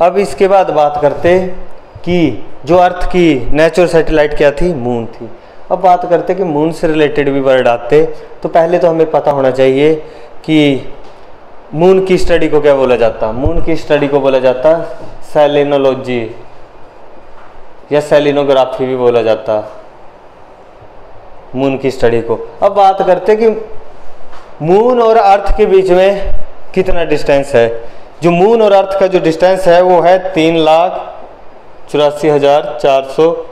अब इसके बाद बात करते कि जो अर्थ की नेचुरल सैटेलाइट क्या थी, मून थी। अब बात करते कि मून से रिलेटेड भी वर्ड आते, तो पहले तो हमें पता होना चाहिए कि मून की स्टडी को क्या बोला जाता। मून की स्टडी को बोला जाता सेलेनोलॉजी या सेलिनोग्राफी भी बोला जाता मून की स्टडी को। अब बात करते कि मून और अर्थ के बीच में कितना डिस्टेंस है। जो मून और अर्थ का जो डिस्टेंस है वो है 3,84,400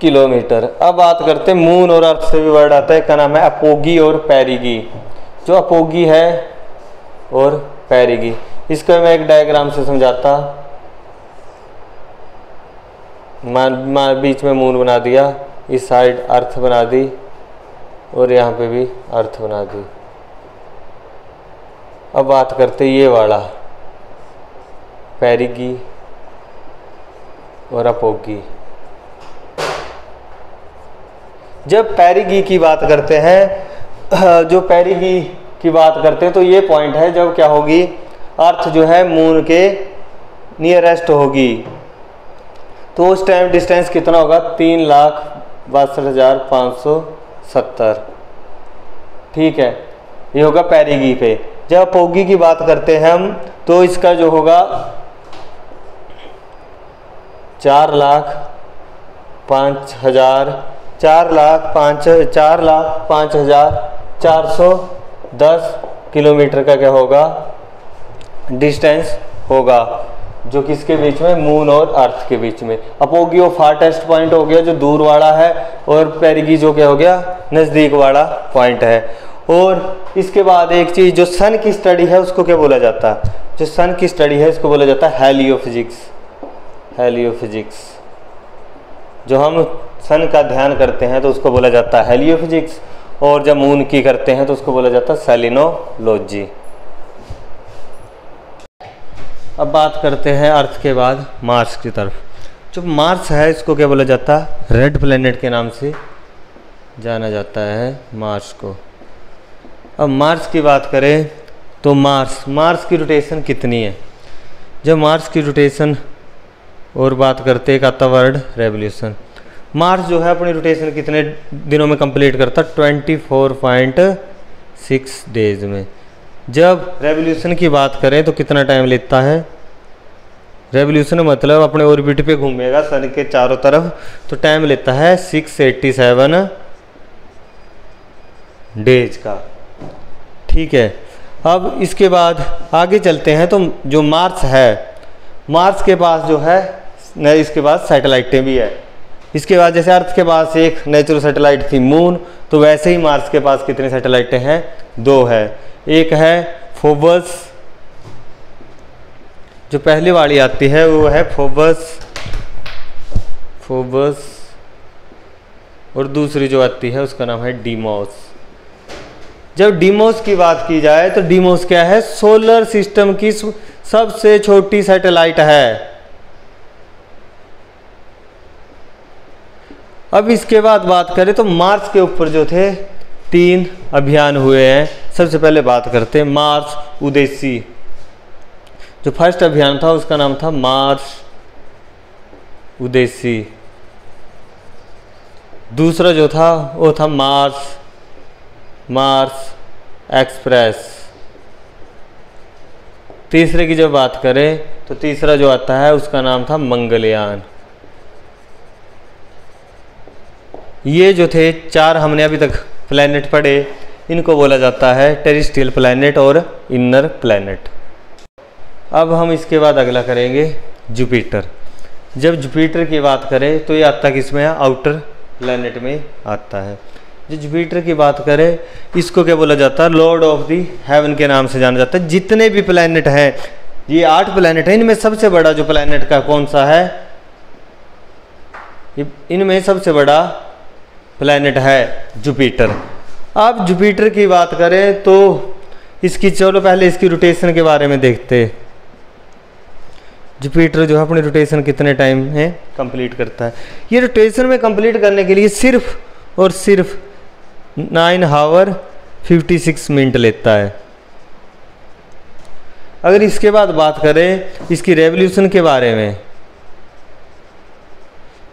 किलोमीटर। अब बात करते हैं मून और अर्थ से भी वर्ड आता है, का नाम है अपोगी और पेरिगी। जो अपोगी है और पेरिगी, इसको मैं एक डायग्राम से समझाता। बीच में मून बना दिया, इस साइड अर्थ बना दी और यहाँ पे भी अर्थ बना दी। अब बात करते ये वाला पेरिगी और अपोगी। जब पेरिगी की बात करते हैं, जो पेरिगी की बात करते हैं तो ये पॉइंट है जब क्या होगी, अर्थ जो है मून के नियरेस्ट होगी, तो उस टाइम डिस्टेंस कितना होगा, 3,62,570। ठीक है, ये होगा पेरिगी पे। जब अपोगी की बात करते हैं हम, तो इसका जो होगा 4,05,410 किलोमीटर का क्या होगा, डिस्टेंस होगा, जो किसके बीच में, मून और अर्थ के बीच में। अपोगी वो फारटेस्ट पॉइंट हो गया जो दूर वाला है, और पेरिगी जो क्या हो गया, नज़दीक वाला पॉइंट है। और इसके बाद एक चीज़, जो सन की स्टडी है उसको क्या बोला जाता है, जो सन की स्टडी है इसको बोला जाता है हेलियोफिजिक्स। हेलियोफिजिक्स, जो हम सन का ध्यान करते हैं तो उसको बोला जाता है हेलियोफिजिक्स, और जब मून की करते हैं तो उसको बोला जाता है सेलिनोलॉजी। अब बात करते हैं अर्थ के बाद मार्स की तरफ। जो मार्स है इसको क्या बोला जाता है, रेड प्लेनेट के नाम से जाना जाता है मार्स को। अब मार्स की बात करें तो मार्स की रोटेशन कितनी है। जब मार्स की रोटेशन और बात करते एक आता वर्ड रेवोल्यूशन। मार्स जो है अपनी रोटेशन कितने दिनों में कंप्लीट करता, 24.6 डेज में। जब रेवोल्यूशन की बात करें तो कितना टाइम लेता है, रेवोल्यूशन मतलब अपने ऑर्बिट पे घूमेगा सन के चारों तरफ, तो टाइम लेता है 687 डेज का। ठीक है, अब इसके बाद आगे चलते हैं तो जो मार्स है, मार्स के पास जो है इसके पास सैटेलाइटें भी है। इसके बाद जैसे अर्थ के पास एक नेचुरल सैटेलाइट थी मून, तो वैसे ही मार्स के पास कितनी सैटेलाइटें हैं, 2 है। एक है फोबस, जो पहली वाली आती है वो है फोबस, और दूसरी जो आती है उसका नाम है डीमोस। जब डीमोस की बात की जाए तो डीमोस क्या है, सोलर सिस्टम की सबसे छोटी सैटेलाइट है। अब इसके बाद बात करें तो मार्स के ऊपर जो थे 3 अभियान हुए हैं। सबसे पहले बात करते हैं मार्स उदेसी। जो फर्स्ट अभियान था उसका नाम था मार्स उदेसी। दूसरा जो था वो था मार्स एक्सप्रेस। तीसरे की जब बात करें तो तीसरा जो आता है उसका नाम था मंगलयान। ये जो थे 4 हमने अभी तक प्लैनेट पढ़े, इनको बोला जाता है टेरेस्ट्रियल प्लैनेट और इनर प्लैनेट। अब हम इसके बाद अगला करेंगे जुपिटर। जब जुपिटर की बात करें तो ये आता किसमें है, आउटर प्लैनेट में आता है। जो जुपिटर की बात करें इसको क्या बोला जाता है, लॉर्ड ऑफ दी हेवन के नाम से जाना जाता है। जितने भी प्लैनेट हैं, ये 8 प्लैनेट हैं, इनमें सबसे बड़ा जो प्लैनेट का कौन सा है, इनमें सबसे बड़ा प्लैनेट है जुपिटर। अब जुपिटर की बात करें तो इसकी, चलो पहले इसकी रोटेशन के बारे में देखते हैं। जुपिटर जो है अपनी रोटेशन कितने टाइम में कंप्लीट करता है। ये रोटेशन में कंप्लीट करने के लिए सिर्फ और सिर्फ 9 आवर 56 मिनट लेता है। अगर इसके बाद बात करें इसकी रेवोल्यूशन के बारे में,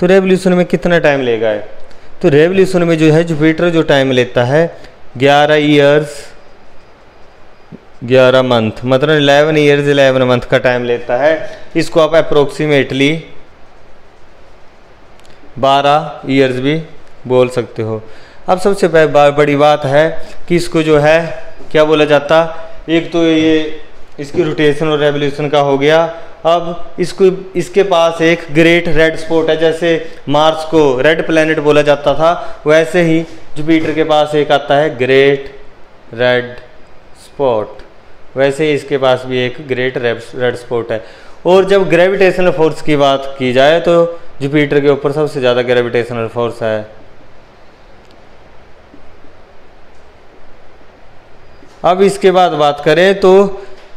तो रेवोल्यूशन में कितना टाइम लेगा है, तो रेवोल्यूशन में जो है जुपिटर जो टाइम लेता है 11 ईयर्स 11 मंथ, मतलब 11 ईयर्स 11 मंथ का टाइम लेता है। इसको आप अप्रोक्सीमेटली 12 ईयर्स भी बोल सकते हो। अब सबसे बड़ी बात है कि इसको जो है क्या बोला जाता, एक तो ये इसकी रोटेशन और रेवोल्यूशन का हो गया। अब इसके पास एक ग्रेट रेड स्पॉट है, जैसे मार्स को रेड प्लैनेट बोला जाता था, वैसे ही जुपिटर के पास एक आता है ग्रेट रेड स्पॉट, वैसे ही इसके पास भी एक ग्रेट रेड स्पॉट है। और जब ग्रेविटेशनल फोर्स की बात की जाए तो जुपिटर के ऊपर सबसे ज़्यादा ग्रेविटेशनल फोर्स है। अब इसके बाद बात करें तो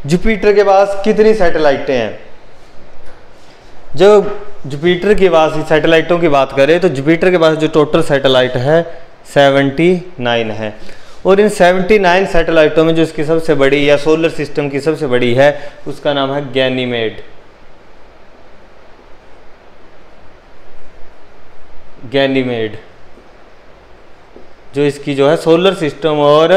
जुपिटर के पास कितनी सैटेलाइटें हैं। जब जुपिटर के पास सैटेलाइटों की बात करें तो जुपिटर के पास जो टोटल सैटेलाइट है 79 है। और इन 79 सैटेलाइटों में जो इसकी सबसे बड़ी या सोलर सिस्टम की सबसे बड़ी है उसका नाम है गैनीमेड। गैनीमेड जो इसकी जो है सोलर सिस्टम और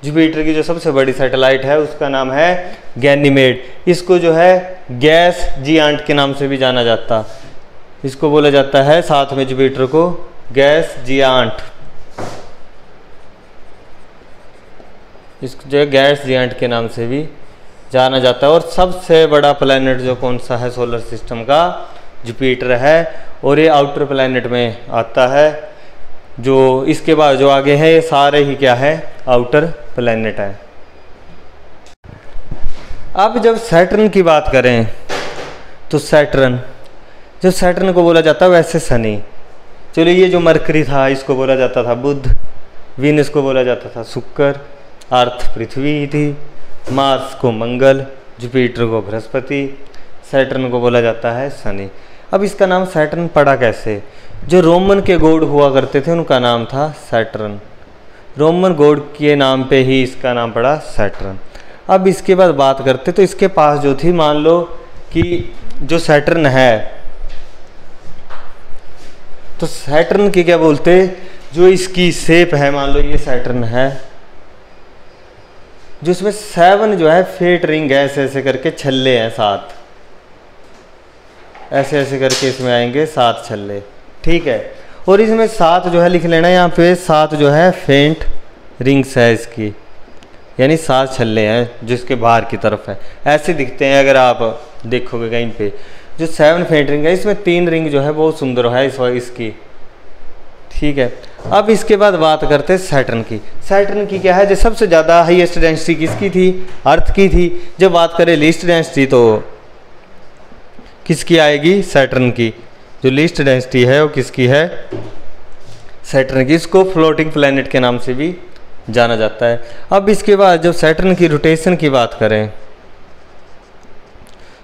जुपिटर की जो सबसे बड़ी सैटेलाइट है उसका नाम है गैनीमेड। इसको जो है गैस जियांट के नाम से भी जाना जाता, इसको बोला जाता है साथ में जुपिटर को गैस जियांट, इसको जो है गैस जियांट के नाम से भी जाना जाता है। और सबसे बड़ा प्लैनेट जो कौन सा है सोलर सिस्टम का, जुपिटर है। और ये आउटर प्लैनेट में आता है। जो इसके बाद जो आगे है ये सारे ही क्या है, आउटर प्लैनेट है। अब जब सैटर्न की बात करें तो सैटर्न, जब सैटर्न को बोला जाता है वैसे शनि, चलो ये जो मरकरी था इसको बोला जाता था बुध, वीनस को बोला जाता था शुक्र, अर्थ पृथ्वी थी, मार्स को मंगल, जुपिटर को बृहस्पति, सैटर्न को बोला जाता है शनि। अब इसका नाम सैटर्न पड़ा कैसे, जो रोमन के गॉड हुआ करते थे उनका नाम था सैटर्न, रोमन गॉड के नाम पे ही इसका नाम पड़ा सैटर्न। अब इसके बाद बात करते तो इसके पास जो थी, मान लो कि जो सैटर्न है तो सैटर्न की क्या बोलते, जो इसकी शेप है, मान लो ये सैटर्न है, जो इसमें 7 जो है फेट रिंग है, ऐसे ऐसे करके छल्ले हैं 7, ऐसे ऐसे करके इसमें आएंगे 7 छल्ले, ठीक है। और इसमें 7 जो है लिख लेना यहाँ पे, 7 जो है फेंट रिंग्स है इसकी, यानी 7 छल्ले हैं जो इसके बाहर की तरफ है, ऐसे दिखते हैं अगर आप देखोगे कहीं पे। जो 7 फेंट रिंग है इसमें 3 रिंग जो है बहुत सुंदर है इसकी, ठीक है। अब इसके बाद बात करते हैं सैटर्न की। सैटर्न की क्या है, जो सबसे ज़्यादा हाईएस्ट डेंसिटी किसकी थी, अर्थ की थी। जब बात करें लीस्ट डेंसिटी तो किसकी आएगी, सैटर्न की। जो लीस्ट डेंसिटी है वो किसकी है, सैटर्न की। इसको फ्लोटिंग प्लैनेट के नाम से भी जाना जाता है। अब इसके बाद जब सैटर्न की रोटेशन की बात करें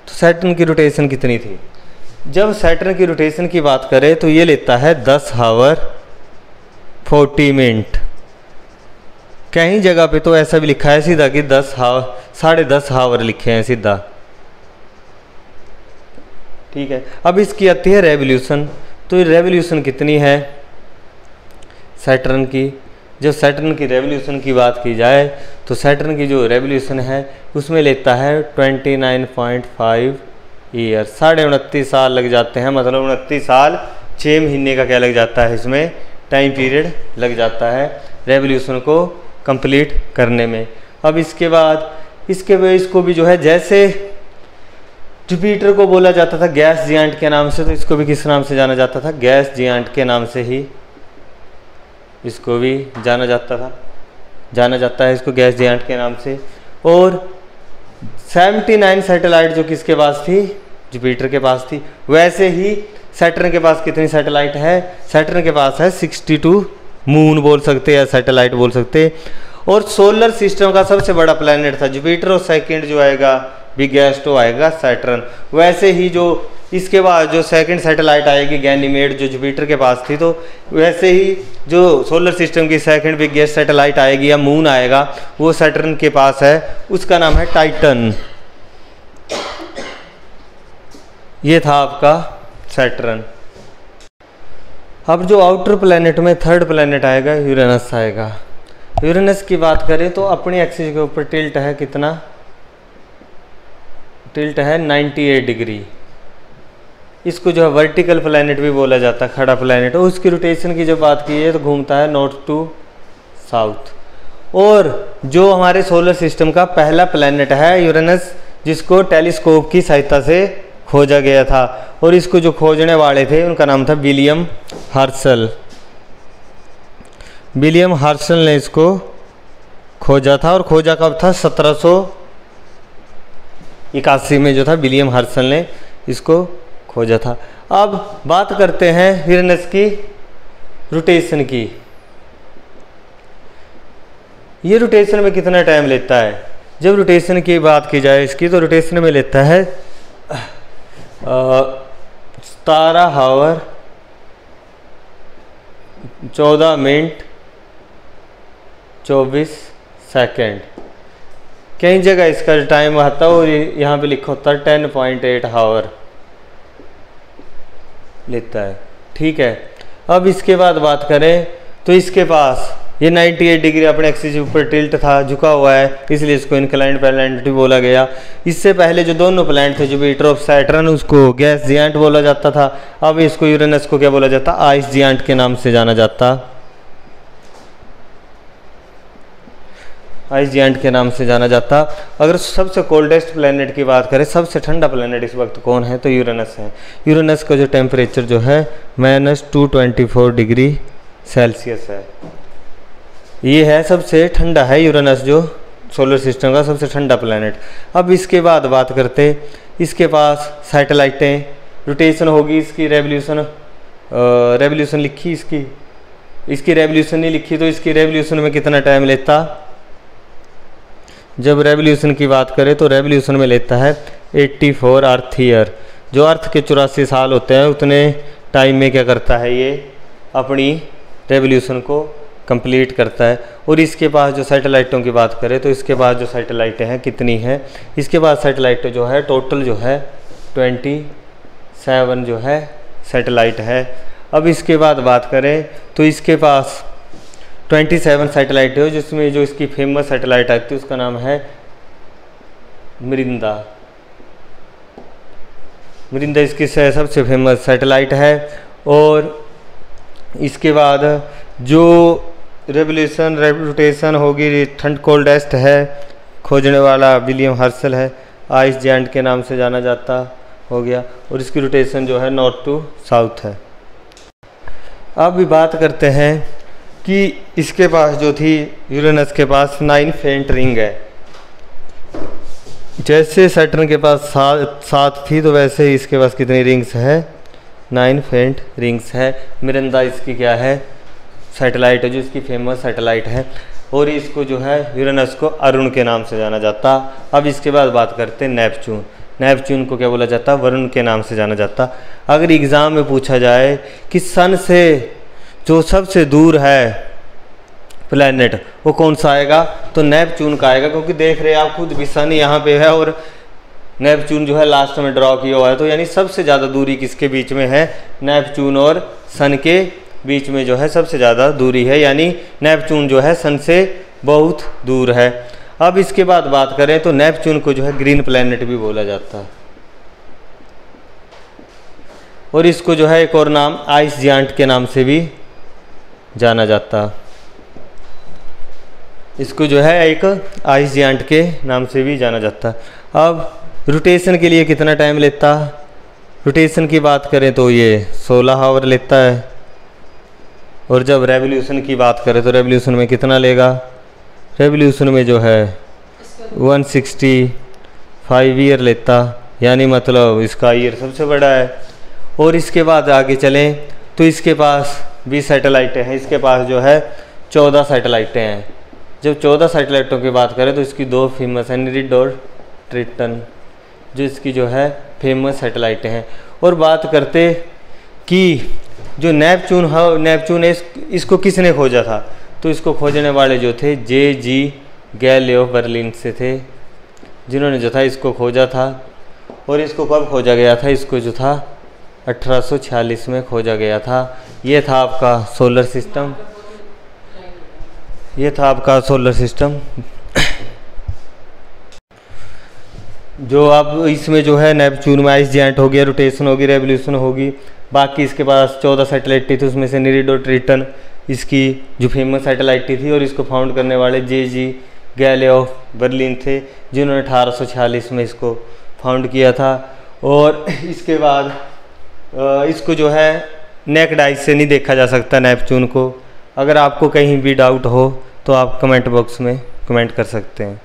तो सैटर्न की रोटेशन कितनी थी। जब सैटर्न की रोटेशन की बात करें तो ये लेता है 10 आवर 40 मिनट। कहीं जगह पे तो ऐसा भी लिखा है सीधा कि 10 आवर लिखे हैं सीधा, ठीक है। अब इसकी आती है रेवोल्यूशन, तो ये रेवोल्यूशन कितनी है सैटर्न की। जब सैटर्न की रेवोल्यूशन की बात की जाए तो सैटर्न की जो रेवोल्यूशन है उसमें लेता है 29.5 ईयर, 29.5 साल लग जाते हैं, मतलब 29 साल 6 महीने का क्या लग जाता है, इसमें टाइम पीरियड लग जाता है रेवोल्यूशन को कंप्लीट करने में। अब इसके बाद इसको भी जो है, जैसे जुपिटर को बोला जाता था गैस जियांट के नाम से, तो इसको भी किस नाम से जाना जाता था, गैस जियांट के नाम से ही इसको भी जाना जाता है इसको गैस जियांट के नाम से। और 79 सैटेलाइट जो किसके पास थी, जुपिटर के पास थी। वैसे ही सैटर्न के पास कितनी सैटेलाइट है, सैटर्न के पास है 62 मून बोल सकते हैं, सैटेलाइट बोल सकते हैं। और सोलर सिस्टम का सबसे बड़ा प्लैनेट था जुपिटर, और सेकंड जो आएगा बिगेस्ट वो आएगा सैटर्न। वैसे ही जो इसके बाद जो सेकंड सैटेलाइट आएगी गैनीमेड जो जुपिटर के पास थी, तो वैसे ही जो सोलर सिस्टम की सेकंड बिगेस्ट सैटेलाइट आएगी या मून आएगा वो सैटर्न के पास है, उसका नाम है टाइटन। ये था आपका सैटर्न। अब जो आउटर प्लैनेट में थर्ड प्लैनेट आएगा यूरेनस आएगा। यूरेनस की बात करें तो अपनी एक्सिस के ऊपर टिल्ट है कितना, टिल्ट है 98 डिग्री। इसको जो है वर्टिकल प्लैनेट भी बोला जाता है, खड़ा प्लैनेट। और उसकी रोटेशन की जब बात की है तो घूमता है नॉर्थ टू साउथ। और जो हमारे सोलर सिस्टम का पहला प्लैनेट है यूरेनस, जिसको टेलीस्कोप की सहायता से खोजा गया था, और इसको जो खोजने वाले थे उनका नाम था विलियम हर्शल। विलियम हर्शल ने इसको खोजा था, और खोजा कब था, 1781 में जो था विलियम हर्शल ने इसको खोजा था। अब बात करते हैं यूरेनस की रोटेशन की। ये रोटेशन में कितना टाइम लेता है? जब रोटेशन की बात की जाए इसकी, तो रोटेशन में लेता है 17 आवर 14 मिनट 24 सेकेंड। कई जगह इसका टाइम आता है और यहाँ पे लिखा होता है 10.8 आवर लेता है। ठीक है, अब इसके बाद बात करें तो इसके पास ये 98 डिग्री अपने एक्सिस के ऊपर टिल्ट था, झुका हुआ है, इसलिए इसको इंक्लाइंड प्लैनेट भी बोला गया। इससे पहले जो दोनों प्लैनेट थे, जुपिटर और सैटर्न, उसको गैस जियांट बोला जाता था। अब इसको यूरेनस को क्या बोला जाता, आइस जियांट के नाम से जाना जाता, आइस जियांट के नाम से जाना जाता। अगर सबसे कोल्डेस्ट प्लैनेट की बात करें, सबसे ठंडा प्लैनेट इस वक्त कौन है, तो यूरेनस है। यूरेनस का जो टेम्परेचर जो है -224 डिग्री सेल्सियस है। ये है सबसे ठंडा है यूरेनस, जो सोलर सिस्टम का सबसे ठंडा प्लैनेट। अब इसके बाद बात करते, इसके पास सैटेलाइटें, रोटेशन होगी इसकी, रेवोल्यूशन लिखी इसकी रेवोल्यूशन नहीं लिखी, तो इसकी रेवोल्यूशन में कितना टाइम लेता। जब रेवोल्यूशन की बात करें तो रेवोल्यूशन में लेता है 84 अर्थ ईयर। जो अर्थ के 84 साल होते हैं, उतने टाइम में क्या करता है, ये अपनी रेवोल्यूशन को कंप्लीट करता है। और इसके पास जो सैटेलाइटों की बात करें तो इसके पास जो सैटेलाइटें हैं कितनी हैं, इसके पास सैटेलाइट जो है टोटल जो है 27 जो है सैटेलाइट है। अब इसके बाद बात करें तो इसके पास 27 सैटेलाइट है, जिसमें जो इसकी फेमस सैटेलाइट आती है उसका नाम है मिरिंदा। मिरिंदा इसकी सबसे फेमस सैटेलाइट है। और इसके बाद जो रेवोल्यूशन रोटेशन होगी, ठंड कोल्डेस्ट है, खोजने वाला विलियम हर्शल है, आइस जायंट के नाम से जाना जाता हो गया। और इसकी रोटेशन जो है नॉर्थ टू साउथ है। अब भी बात करते हैं कि इसके पास जो थी, यूरेनस के पास 9 फेंट रिंग है। जैसे सैटर्न के पास 7 थी, तो वैसे ही इसके पास कितनी रिंग्स है, 9 फेंट रिंग्स है। मिरिंदा इसकी क्या है, सैटेलाइट है, जो इसकी फेमस सैटेलाइट है। और इसको जो है यूरेनस को अरुण के नाम से जाना जाता। अब इसके बाद बात करते हैं नेपच्यून। नेपच्यून को क्या बोला जाता, वरुण के नाम से जाना जाता। अगर एग्ज़ाम में पूछा जाए कि सन से जो सबसे दूर है प्लैनेट वो कौन सा आएगा, तो नेपच्यून का आएगा, क्योंकि देख रहे हैं आप खुद भी सन यहाँ पे है और नेपच्यून जो है लास्ट में ड्रॉ किया हुआ है। तो यानी सबसे ज़्यादा दूरी किसके बीच में है, नेपच्यून और सन के बीच में जो है सबसे ज़्यादा दूरी है, यानी नेपच्यून जो है सन से बहुत दूर है। अब इसके बाद बात करें तो नेपच्यून को जो है ग्रीन प्लैनेट भी बोला जाता है। और इसको जो है एक और नाम आइस जायंट के नाम से भी जाना जाता। इसको जो है एक आइस जायंट के नाम से भी जाना जाता। अब रोटेशन के लिए कितना टाइम लेता, रोटेशन की बात करें तो ये 16 आवर लेता है। और जब रेवोल्यूशन की बात करें तो रेवोल्यूशन में कितना लेगा, रेवोल्यूशन में जो है 165 ईयर लेता, यानी मतलब इसका ईयर सबसे बड़ा है। और इसके बाद आगे चलें तो इसके पास 20 सैटेलाइटें हैं। इसके पास जो है 14 सैटेलाइटें हैं। जब 14 सैटेलाइटों की बात करें तो इसकी 2 फेमस हैं, निरिड और ट्रिटन, जो इसकी जो है फेमस सैटेलाइटें हैं। और बात करते कि जो नेपच्यून है, नेपच्यून इसको किसने खोजा था, तो इसको खोजने वाले जो थे J.G. गैलिलियो बर्लिन से थे, जिन्होंने जो था इसको खोजा था। और इसको कब खोजा गया था, इसको जो था 1846 में खोजा गया था। ये था आपका सोलर सिस्टम, ये था आपका सोलर सिस्टम। जो अब इसमें जो है नेपच्यून में आइस जायंट हो गया, रोटेशन होगी, रेवोल्यूशन होगी। बाकी इसके पास 14 सैटेलाइट थी, उसमें से नीरिड और ट्रिटन इसकी जो फेमस सैटेलाइट थी, और इसको फाउंड करने वाले जे.जी. गैलिलियो बर्लिन थे, जिन्होंने 1846 में इसको फाउंड किया था। और इसके बाद इसको जो है नेक्ड आइज से नहीं देखा जा सकता नेपच्यून को। अगर आपको कहीं भी डाउट हो तो आप कमेंट बॉक्स में कमेंट कर सकते हैं।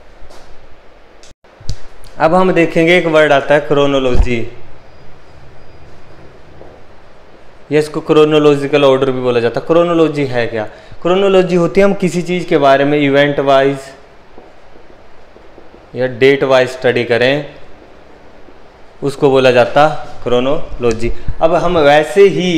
अब हम देखेंगे एक वर्ड आता है क्रोनोलॉजी। ये इसको क्रोनोलॉजिकल ऑर्डर भी बोला जाता है। क्रोनोलॉजी है क्या? क्रोनोलॉजी होती है हम किसी चीज़ के बारे में इवेंट वाइज या डेट वाइज स्टडी करें, उसको बोला जाता क्रोनोलॉजी। अब हम वैसे ही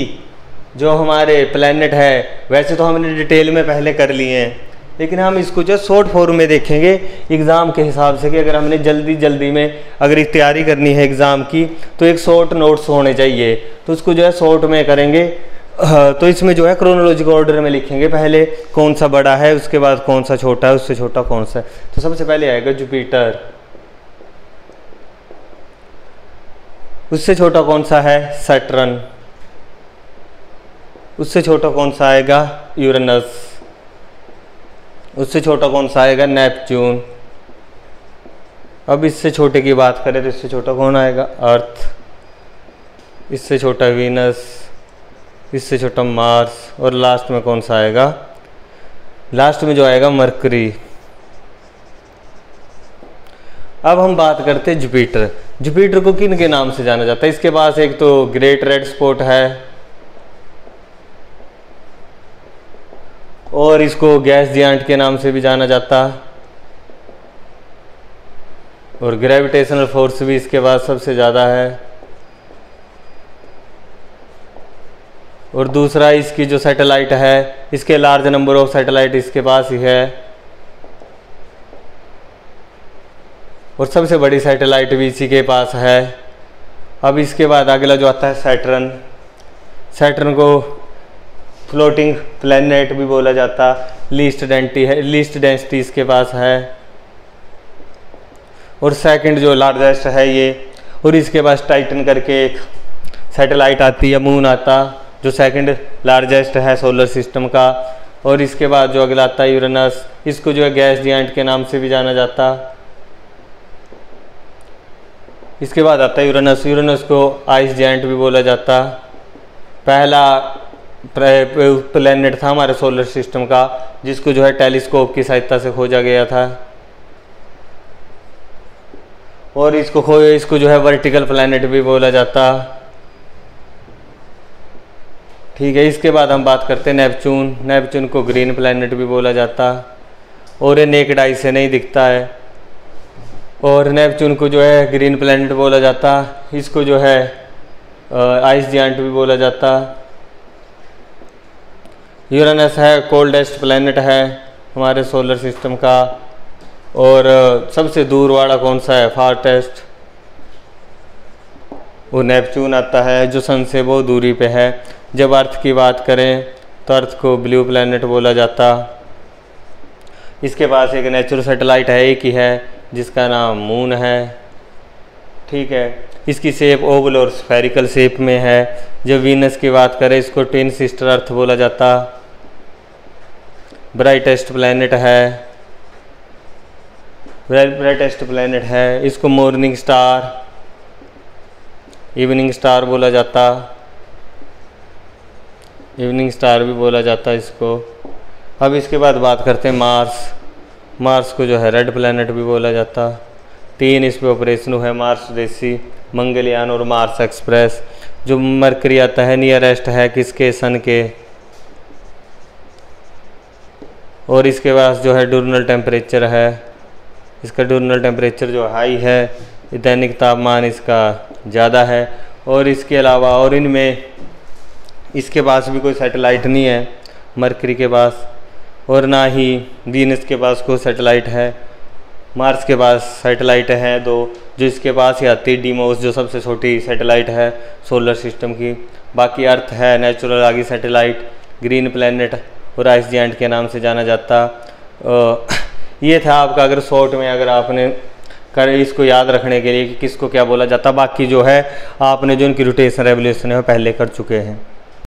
जो हमारे प्लैनेट है वैसे तो हमने डिटेल में पहले कर लिए हैं, लेकिन हम इसको जो शॉर्ट फॉर्म में देखेंगे एग्ज़ाम के हिसाब से, कि अगर हमने जल्दी में अगर तैयारी करनी है एग्ज़ाम की तो एक शॉर्ट नोट्स होने चाहिए, तो उसको जो है शॉर्ट में करेंगे। तो इसमें जो है क्रोनोलॉजिकल ऑर्डर में लिखेंगे, पहले कौन सा बड़ा है, उसके बाद कौन सा छोटा है, उससे छोटा कौन सा है। तो सबसे पहले आएगा जुपिटर, उससे छोटा कौन सा है सैटर्न, उससे छोटा कौन सा आएगा यूरेनस, उससे छोटा कौन सा आएगा नेपच्यून। अब इससे छोटे की बात करें तो इससे छोटा कौन आएगा अर्थ, इससे छोटा वीनस, इससे छोटा मार्स, और लास्ट में कौन सा आएगा, लास्ट में जो आएगा मरकरी। अब हम बात करते हैं जुपिटर। जुपिटर को किन के नाम से जाना जाता है? इसके पास एक तो ग्रेट रेड स्पॉट है, और इसको गैस जियांट के नाम से भी जाना जाता, और ग्रेविटेशनल फोर्स भी इसके पास सबसे ज़्यादा है। और दूसरा इसकी जो सैटेलाइट है, इसके लार्ज नंबर ऑफ सैटेलाइट इसके पास ही है, और सबसे बड़ी सैटेलाइट भी इसी के पास है। अब इसके बाद अगला जो आता है सैटर्न। सैटर्न को फ्लोटिंग प्लैनेट भी बोला जाता, लीस्ट डेंसिटी इसके पास है, और सेकंड जो लार्जेस्ट है ये। और इसके पास टाइटन करके एक सैटेलाइट आती है, मून आता, जो सेकंड लार्जेस्ट है सोलर सिस्टम का। और इसके बाद जो अगला आता है यूरेनस, इसको जो है गैस जियांट के नाम से भी जाना जाता। इसके बाद आता है यूरेनस, यूरेनस को आइस जायंट भी बोला जाता। पहला प्लैनेट था हमारे सोलर सिस्टम का, जिसको जो है टेलीस्कोप की सहायता से खोजा गया था, और इसको जो है वर्टिकल प्लैनेट भी बोला जाता। ठीक है, इसके बाद हम बात करते हैं नेपच्यून। नेपच्यून को ग्रीन प्लैनेट भी बोला जाता, और ये नेकेड आई से नहीं दिखता है, और नेपच्यून को जो है ग्रीन प्लैनेट बोला जाता। इसको जो है आइस जायंट भी बोला जाता। यूरेनस है कोल्डेस्ट प्लैनेट है हमारे सोलर सिस्टम का, और सबसे दूर वाला कौन सा है फारटेस्ट, वो नेपच्यून आता है, जो सन से बहुत दूरी पे है। जब अर्थ की बात करें तो अर्थ को ब्लू प्लैनेट बोला जाता। इसके पास एक नेचुरल सैटेलाइट है, एक ही है, जिसका नाम मून है। ठीक है, इसकी शेप ओवल और स्फेरिकल शेप में है। जब वीनस की बात करें, इसको ट्विन सिस्टर अर्थ बोला जाता। ब्राइटेस्ट प्लैनेट है, इसको मॉर्निंग स्टार, इवनिंग स्टार बोला जाता। इवनिंग स्टार भी बोला जाता इसको। अब इसके बाद बात करते हैं मार्स। मार्स को जो है रेड प्लैनेट भी बोला जाता। 3 इस पे ऑपरेशन हुआ है, मार्स देसी, मंगलयान और मार्स एक्सप्रेस। जो मरकरी आता है नियरेस्ट है किसके, सन के। और इसके पास जो है डिurnal टेम्परेचर है, इसका डिurnal टेम्परेचर जो हाई है, दैनिक तापमान इसका ज़्यादा है। और इसके अलावा और इनमें इसके पास भी कोई सैटेलाइट नहीं है मरकरी के पास, और ना ही वीनस के पास कोई सैटेलाइट है। मार्स के पास सैटेलाइट है 2, जो इसके पास ही आती है, डीमोस जो सबसे छोटी सैटेलाइट है सोलर सिस्टम की। बाकी अर्थ है नेचुरल आगे सैटेलाइट, ग्रीन प्लैनेट और आइस जायंट के नाम से जाना जाता। ये था आपका, अगर शॉर्ट में अगर आपने कर इसको याद रखने के लिए कि किसको क्या बोला जाता। बाकी जो है आपने जो इनकी रोटेशन रेवोल्यूशन है वो पहले कर चुके हैं।